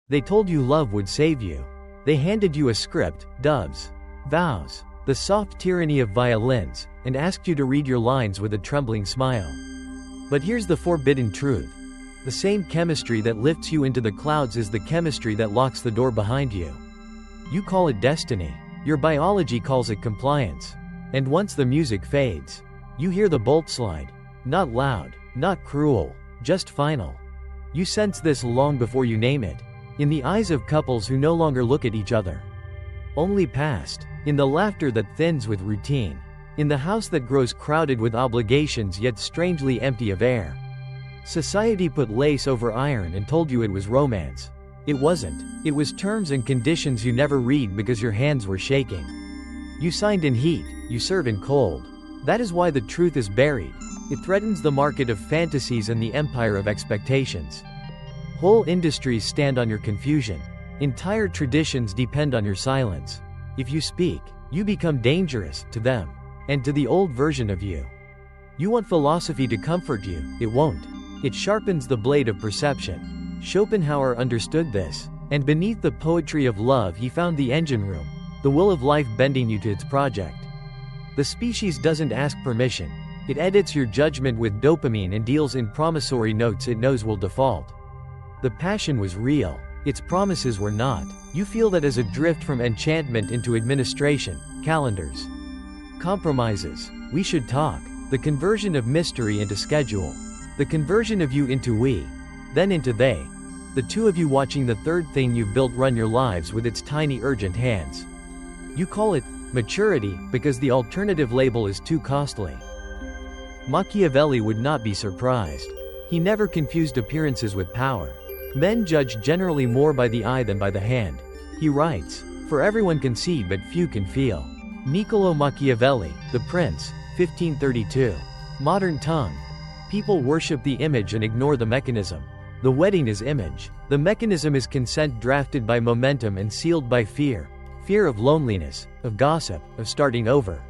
They told you love would save you. They handed you a script, doves, vows, the soft tyranny of violins, and asked you to read your lines with a trembling smile. But here's the forbidden truth. The same chemistry that lifts you into the clouds is the chemistry that locks the door behind you. You call it destiny. Your biology calls it compliance. And once the music fades, you hear the bolt slide. Not loud, not cruel, just final. You sense this long before you name it. In the eyes of couples who no longer look at each other. Only past. In the laughter that thins with routine. In the house that grows crowded with obligations yet strangely empty of air. Society put lace over iron and told you it was romance. It wasn't. It was terms and conditions you never read because your hands were shaking. You signed in heat, you serve in cold. That is why the truth is buried. It threatens the market of fantasies and the empire of expectations. Whole industries stand on your confusion. Entire traditions depend on your silence. If you speak, you become dangerous to them and to the old version of you. You want philosophy to comfort you, it won't. It sharpens the blade of perception. Schopenhauer understood this, and beneath the poetry of love he found the engine room, the will of life bending you to its project. The species doesn't ask permission. It edits your judgment with dopamine and deals in promissory notes it knows will default. The passion was real. Its promises were not. You feel that as a drift from enchantment into administration, calendars, compromises. We should talk. The conversion of mystery into schedule. The conversion of you into we, then into they. The two of you watching the third thing you've built run your lives with its tiny urgent hands. You call it maturity because the alternative label is too costly. Machiavelli would not be surprised. He never confused appearances with power. Men judge generally more by the eye than by the hand. He writes, "For everyone can see but few can feel." Niccolò Machiavelli, The Prince, 1532. Modern tongue. People worship the image and ignore the mechanism. The wedding is image. The mechanism is consent drafted by momentum and sealed by fear. Fear of loneliness, of gossip, of starting over.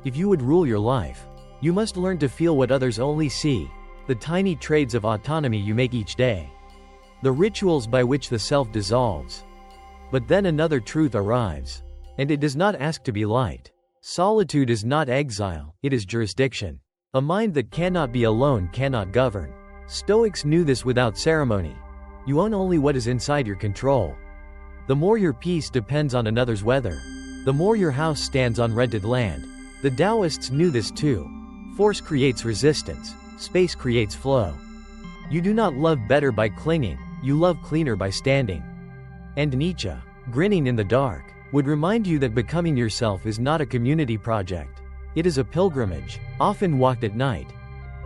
If you would rule your life, you must learn to feel what others only see, the tiny trades of autonomy you make each day. The rituals by which the self dissolves. But then another truth arrives. And it does not ask to be liked. Solitude is not exile, it is jurisdiction. A mind that cannot be alone cannot govern. Stoics knew this without ceremony. You own only what is inside your control. The more your peace depends on another's weather, the more your house stands on rented land. The Taoists knew this too. Force creates resistance, space creates flow. You do not love better by clinging, you love cleaner by standing. And Nietzsche, grinning in the dark, would remind you that becoming yourself is not a community project. It is a pilgrimage, often walked at night.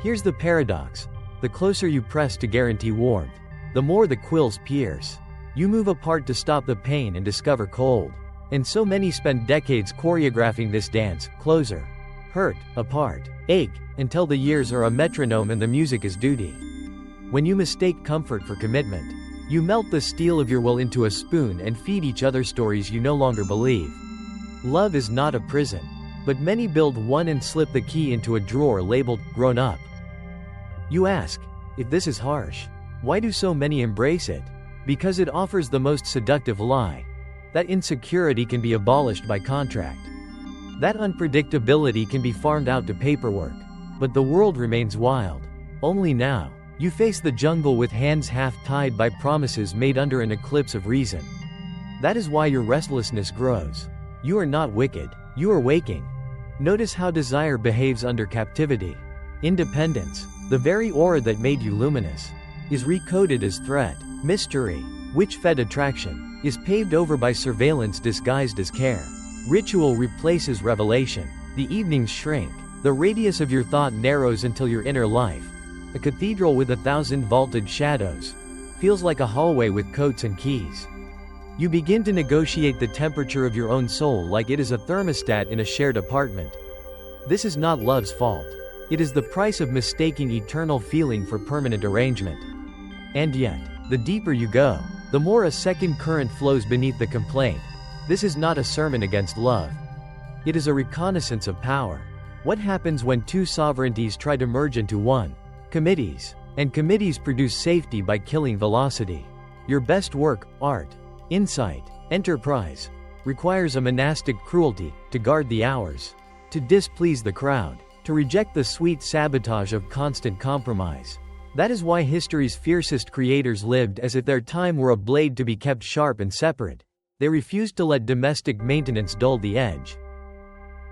Here's the paradox. The closer you press to guarantee warmth, the more the quills pierce. You move apart to stop the pain and discover cold. And so many spend decades choreographing this dance, closer, hurt, apart, ache, until the years are a metronome and the music is duty. When you mistake comfort for commitment, you melt the steel of your will into a spoon and feed each other stories you no longer believe. Love is not a prison, but many build one and slip the key into a drawer labeled, grown up. You ask, if this is harsh, why do so many embrace it? Because it offers the most seductive lie. That insecurity can be abolished by contract. That unpredictability can be farmed out to paperwork. But the world remains wild. Only now. You face the jungle with hands half tied by promises made under an eclipse of reason. That is why your restlessness grows. You are not wicked, you are waking. Notice how desire behaves under captivity. Independence, the very aura that made you luminous, is recoded as threat, mystery, witch-fed attraction, is paved over by surveillance disguised as care. Ritual replaces revelation. The evenings shrink. The radius of your thought narrows until your inner life, a cathedral with 1,000 vaulted shadows, feels like a hallway with coats and keys. You begin to negotiate the temperature of your own soul like it is a thermostat in a shared apartment. This is not love's fault. It is the price of mistaking eternal feeling for permanent arrangement. And yet, the deeper you go, the more a second current flows beneath the complaint. This is not a sermon against love. It is a reconnaissance of power. What happens when two sovereignties try to merge into one? Committees. And committees produce safety by killing velocity. Your best work, art, insight, enterprise, requires a monastic cruelty, to guard the hours, to displease the crowd, to reject the sweet sabotage of constant compromise. That is why history's fiercest creators lived as if their time were a blade to be kept sharp and separate. They refused to let domestic maintenance dull the edge.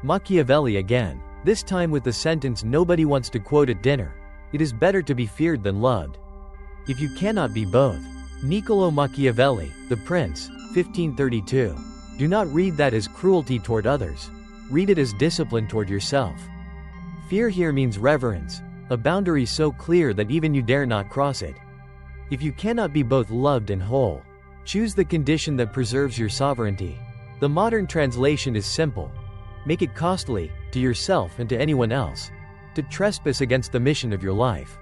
Machiavelli again, this time with the sentence nobody wants to quote at dinner: "It is better to be feared than loved." If you cannot be both. Niccolò Machiavelli, The Prince, 1532. Do not read that as cruelty toward others. Read it as discipline toward yourself. Fear here means reverence, a boundary so clear that even you dare not cross it. If you cannot be both loved and whole, choose the condition that preserves your sovereignty. The modern translation is simple. Make it costly, to yourself and to anyone else, to trespass against the mission of your life.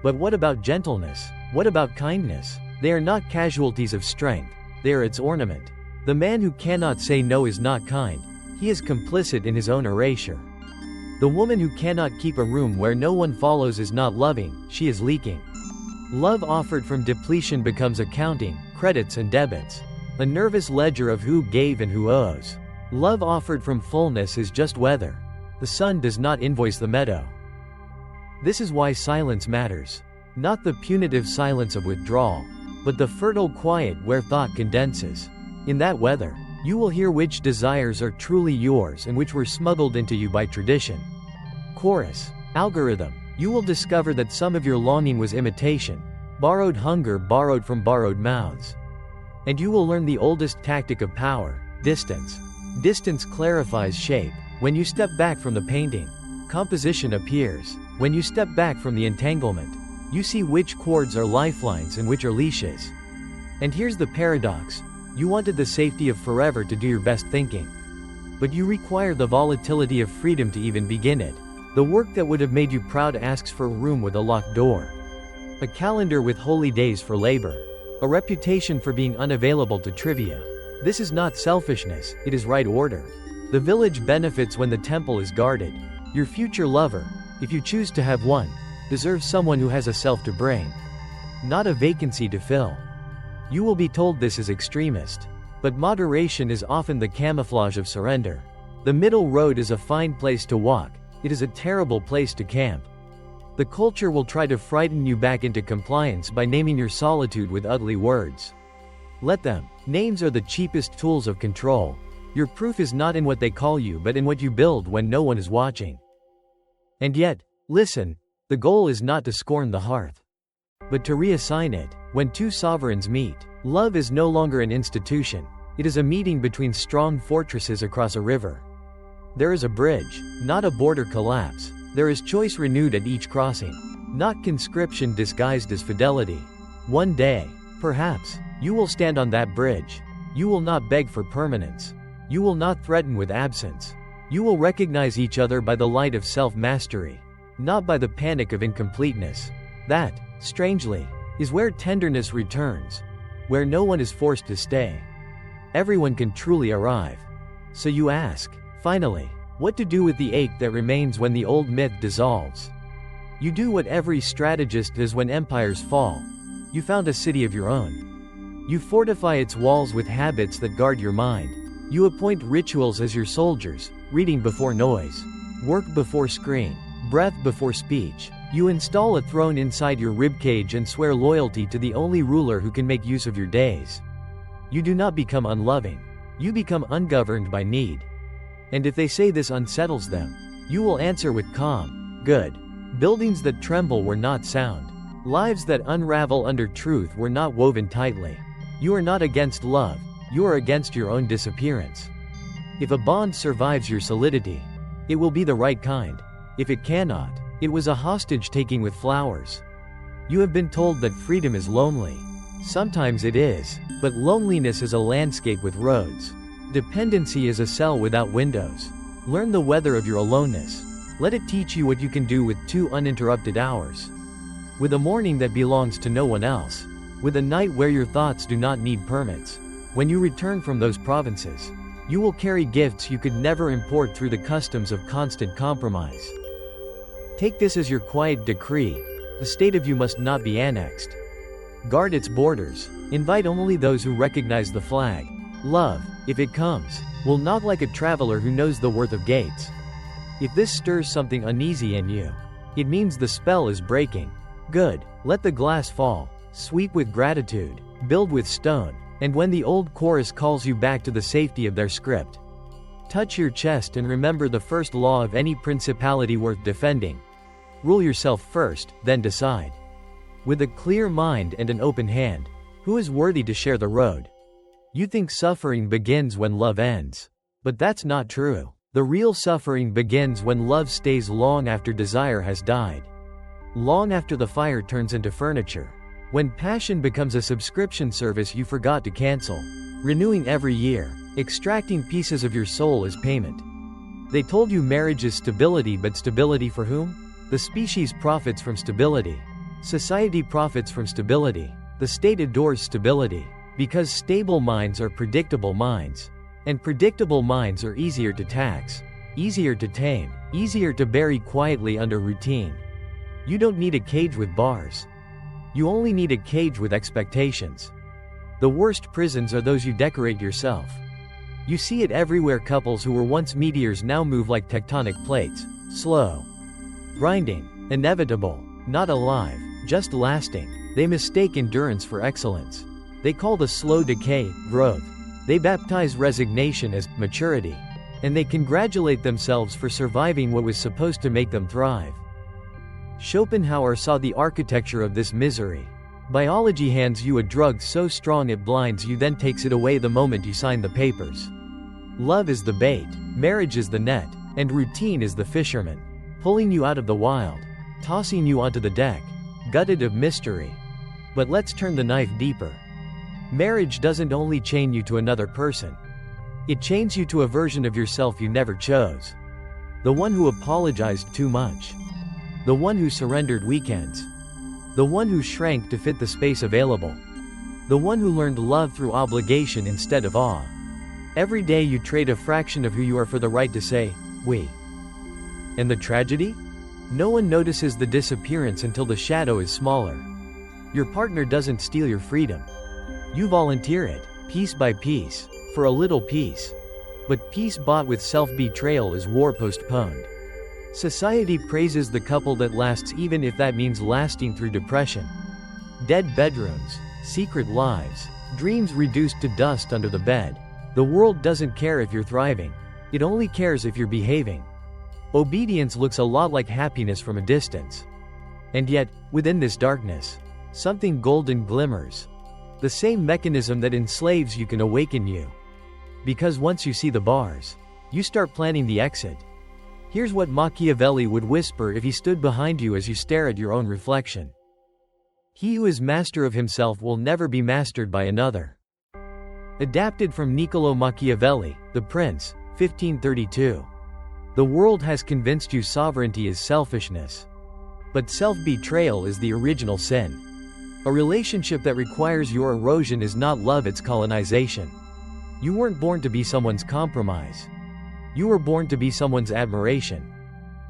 But what about gentleness? What about kindness? They are not casualties of strength, they are its ornament. The man who cannot say no is not kind, he is complicit in his own erasure. The woman who cannot keep a room where no one follows is not loving, she is leaking. Love offered from depletion becomes accounting, credits and debits, a nervous ledger of who gave and who owes. Love offered from fullness is just weather. The sun does not invoice the meadow. This is why silence matters. Not the punitive silence of withdrawal, but the fertile quiet where thought condenses. In that weather, you will hear which desires are truly yours and which were smuggled into you by tradition. Chorus. Algorithm. You will discover that some of your longing was imitation, borrowed hunger borrowed from borrowed mouths. And you will learn the oldest tactic of power, distance. Distance clarifies shape. When you step back from the painting, composition appears. When you step back from the entanglement, you see which cords are lifelines and which are leashes. And here's the paradox. You wanted the safety of forever to do your best thinking. But you require the volatility of freedom to even begin it. The work that would have made you proud asks for a room with a locked door. A calendar with holy days for labor. A reputation for being unavailable to trivia. This is not selfishness, it is right order. The village benefits when the temple is guarded. Your future lover, if you choose to have one, deserves someone who has a self to bring, not a vacancy to fill. You will be told this is extremist. But moderation is often the camouflage of surrender. The middle road is a fine place to walk, it is a terrible place to camp. The culture will try to frighten you back into compliance by naming your solitude with ugly words. Let them. Names are the cheapest tools of control. Your proof is not in what they call you but in what you build when no one is watching. And yet, listen, the goal is not to scorn the hearth, but to reassign it. When two sovereigns meet, love is no longer an institution, it is a meeting between strong fortresses across a river. There is a bridge, not a border collapse. There is choice renewed at each crossing, not conscription disguised as fidelity. One day, perhaps, you will stand on that bridge. You will not beg for permanence. You will not threaten with absence. You will recognize each other by the light of self-mastery, not by the panic of incompleteness. That, strangely, is where tenderness returns, where no one is forced to stay. Everyone can truly arrive. So you ask, finally, what to do with the ache that remains when the old myth dissolves? You do what every strategist does when empires fall. You found a city of your own. You fortify its walls with habits that guard your mind. You appoint rituals as your soldiers, reading before noise, work before screen, breath before speech. You install a throne inside your ribcage and swear loyalty to the only ruler who can make use of your days. You do not become unloving. You become ungoverned by need. And if they say this unsettles them, you will answer with calm, good. Buildings that tremble were not sound. Lives that unravel under truth were not woven tightly. You are not against love, you are against your own disappearance. If a bond survives your solidity, it will be the right kind. If it cannot, it was a hostage-taking with flowers. You have been told that freedom is lonely. Sometimes it is, but loneliness is a landscape with roads. Dependency is a cell without windows. Learn the weather of your aloneness. Let it teach you what you can do with 2 uninterrupted hours. With a morning that belongs to no one else. With a night where your thoughts do not need permits. When you return from those provinces, you will carry gifts you could never import through the customs of constant compromise. Take this as your quiet decree, the state of you must not be annexed. Guard its borders. Invite only those who recognize the flag. Love, if it comes, will knock like a traveler who knows the worth of gates. If this stirs something uneasy in you, it means the spell is breaking. Good, let the glass fall. Sweep with gratitude, build with stone, and when the old chorus calls you back to the safety of their script, touch your chest and remember the first law of any principality worth defending. Rule yourself first, then decide. With a clear mind and an open hand, who is worthy to share the road? You think suffering begins when love ends. But that's not true. The real suffering begins when love stays long after desire has died. Long after the fire turns into furniture. When passion becomes a subscription service you forgot to cancel. Renewing every year, extracting pieces of your soul as payment. They told you marriage is stability, but stability for whom? The species profits from stability. Society profits from stability. The state adores stability. Because stable minds are predictable minds. And predictable minds are easier to tax, easier to tame, easier to bury quietly under routine. You don't need a cage with bars. You only need a cage with expectations. The worst prisons are those you decorate yourself. You see it everywhere. Couples who were once meteors now move like tectonic plates. Slow. Grinding. Inevitable. Not alive. Just lasting. They mistake endurance for excellence. They call the slow decay, growth. They baptize resignation as maturity. And they congratulate themselves for surviving what was supposed to make them thrive. Schopenhauer saw the architecture of this misery. Biology hands you a drug so strong it blinds you, then takes it away the moment you sign the papers. Love is the bait, marriage is the net, and routine is the fisherman, pulling you out of the wild, tossing you onto the deck, gutted of mystery. But let's turn the knife deeper. Marriage doesn't only chain you to another person. It chains you to a version of yourself you never chose. The one who apologized too much. The one who surrendered weekends. The one who shrank to fit the space available. The one who learned love through obligation instead of awe. Every day you trade a fraction of who you are for the right to say, we. And the tragedy? No one notices the disappearance until the shadow is smaller. Your partner doesn't steal your freedom. You volunteer it, piece by piece, for a little peace. But peace bought with self-betrayal is war postponed. Society praises the couple that lasts, even if that means lasting through depression. Dead bedrooms, secret lives, dreams reduced to dust under the bed. The world doesn't care if you're thriving. It only cares if you're behaving. Obedience looks a lot like happiness from a distance. And yet, within this darkness, something golden glimmers. The same mechanism that enslaves you can awaken you. Because once you see the bars, you start planning the exit. Here's what Machiavelli would whisper if he stood behind you as you stare at your own reflection. He who is master of himself will never be mastered by another. Adapted from Niccolò Machiavelli, The Prince, 1532. The world has convinced you sovereignty is selfishness. But self-betrayal is the original sin. A relationship that requires your erosion is not love, it's colonization. You weren't born to be someone's compromise. You were born to be someone's admiration.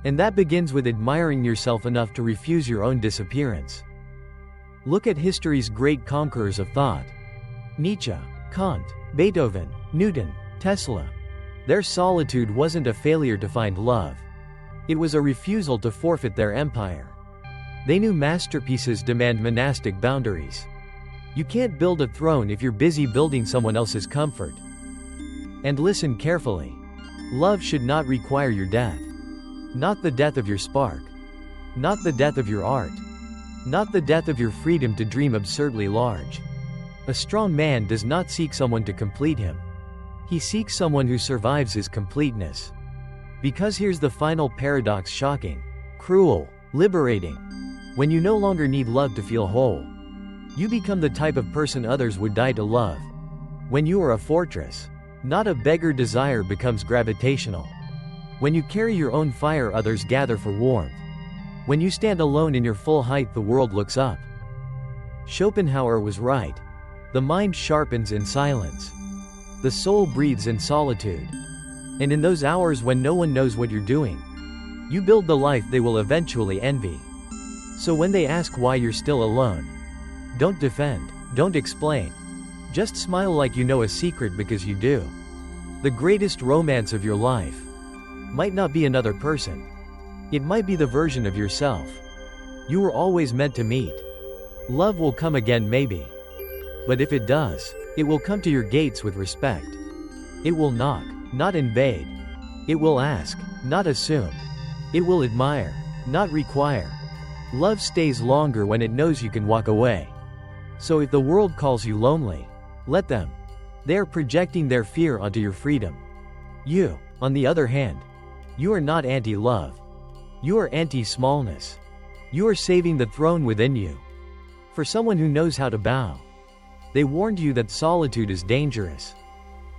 And that begins with admiring yourself enough to refuse your own disappearance. Look at history's great conquerors of thought. Nietzsche, Kant, Beethoven, Newton, Tesla. Their solitude wasn't a failure to find love. It was a refusal to forfeit their empire. They knew masterpieces demand monastic boundaries. You can't build a throne if you're busy building someone else's comfort. And listen carefully. Love should not require your death. Not the death of your spark. Not the death of your art. Not the death of your freedom to dream absurdly large. A strong man does not seek someone to complete him. He seeks someone who survives his completeness. Because here's the final paradox, shocking, cruel, liberating. When you no longer need love to feel whole, you become the type of person others would die to love. When you are a fortress, not a beggar, desire becomes gravitational. When you carry your own fire, others gather for warmth. When you stand alone in your full height, the world looks up. Schopenhauer was right. The mind sharpens in silence. The soul breathes in solitude. And in those hours when no one knows what you're doing, you build the life they will eventually envy. So when they ask why you're still alone, Don't defend, don't explain. Just smile like you know a secret because you do. The greatest romance of your life might not be another person. It might be the version of yourself you were always meant to meet. Love will come again maybe. But if it does, it will come to your gates with respect. It will knock, not invade. It will ask, not assume. It will admire, not require. Love stays longer when it knows you can walk away. So if the world calls you lonely, let them. They are projecting their fear onto your freedom. You, on the other hand, you are not anti-love. You are anti-smallness. You are saving the throne within you for someone who knows how to bow. They warned you that solitude is dangerous.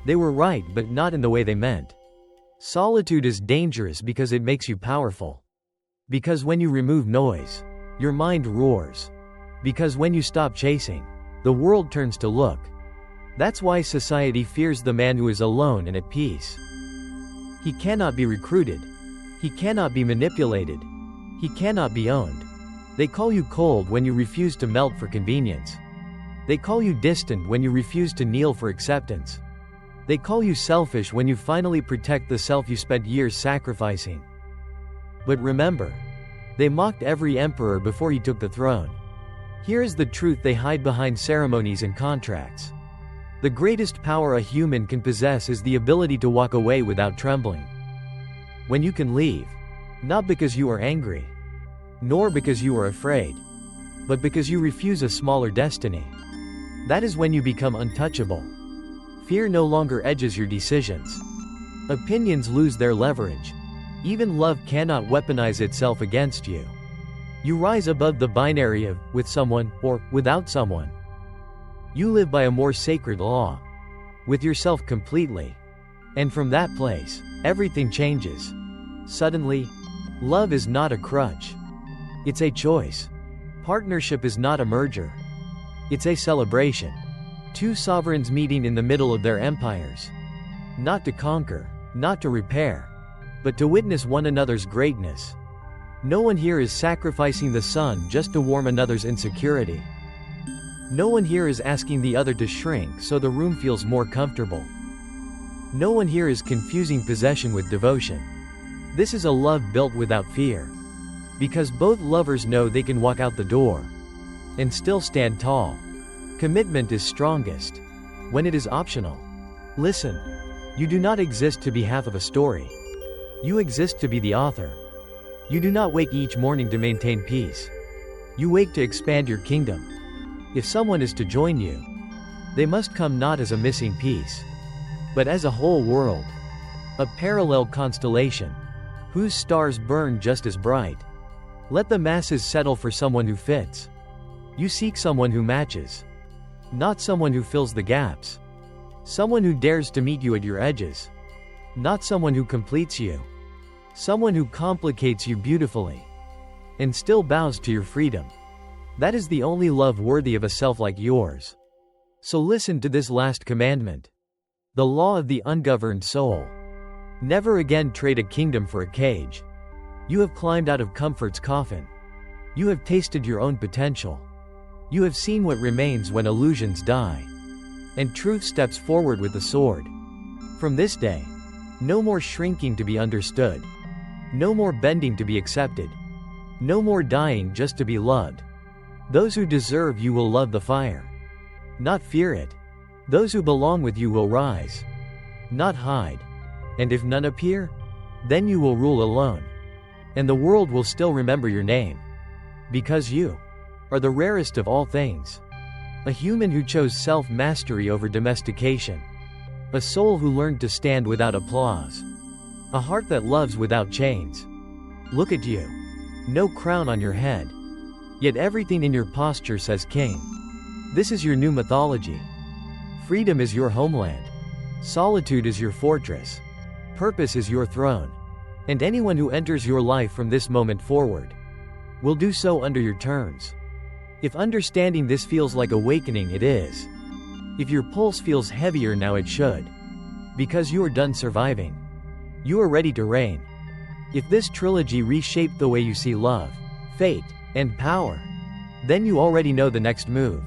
They were right, but not in the way they meant. Solitude is dangerous because it makes you powerful. Because when you remove noise, your mind roars. Because when you stop chasing, the world turns to look. That's why society fears the man who is alone and at peace. He cannot be recruited. He cannot be manipulated. He cannot be owned. They call you cold when you refuse to melt for convenience. They call you distant when you refuse to kneel for acceptance. They call you selfish when you finally protect the self you spent years sacrificing. But remember, they mocked every emperor before he took the throne. Here is the truth they hide behind ceremonies and contracts. The greatest power a human can possess is the ability to walk away without trembling. When you can leave, not because you are angry, nor because you are afraid, but because you refuse a smaller destiny. That is when you become untouchable. Fear no longer edges your decisions. Opinions lose their leverage. Even love cannot weaponize itself against you. You rise above the binary of with someone or without someone. You live by a more sacred law, with yourself completely. And from that place, everything changes. Suddenly, love is not a crutch. It's a choice. Partnership is not a merger. It's a celebration. Two sovereigns meeting in the middle of their empires. Not to conquer, not to repair, but to witness one another's greatness. No one here is sacrificing the sun just to warm another's insecurity. No one here is asking the other to shrink so the room feels more comfortable. No one here is confusing possession with devotion. This is a love built without fear. Because both lovers know they can walk out the door and still stand tall. Commitment is strongest when it is optional. Listen, you do not exist to be half of a story. You exist to be the author. You do not wake each morning to maintain peace. You wake to expand your kingdom. If someone is to join you, they must come not as a missing piece, but as a whole world, a parallel constellation, whose stars burn just as bright. Let the masses settle for someone who fits. You seek someone who matches, not someone who fills the gaps. Someone who dares to meet you at your edges, not someone who completes you. Someone who complicates you beautifully, and still bows to your freedom. That is the only love worthy of a self like yours. So listen to this last commandment. The law of the ungoverned soul. Never again trade a kingdom for a cage. You have climbed out of comfort's coffin. You have tasted your own potential. You have seen what remains when illusions die. And truth steps forward with the sword. From this day, no more shrinking to be understood. No more bending to be accepted. No more dying just to be loved. Those who deserve you will love the fire, not fear it. Those who belong with you will rise, not hide. And if none appear, then you will rule alone. And the world will still remember your name. Because you are the rarest of all things. A human who chose self-mastery over domestication. A soul who learned to stand without applause. A heart that loves without chains. Look at you. No crown on your head. Yet everything in your posture says king. This is your new mythology. Freedom is your homeland. Solitude is your fortress. Purpose is your throne. And anyone who enters your life from this moment forward will do so under your terms. If understanding this feels like awakening, it is. If your pulse feels heavier now, it should. Because you are done surviving. You are ready to reign. If this trilogy reshaped the way you see love, fate, and power, Then you already know the next move.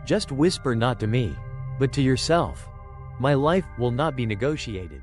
Just whisper not to me, but to yourself. My life will not be negotiated.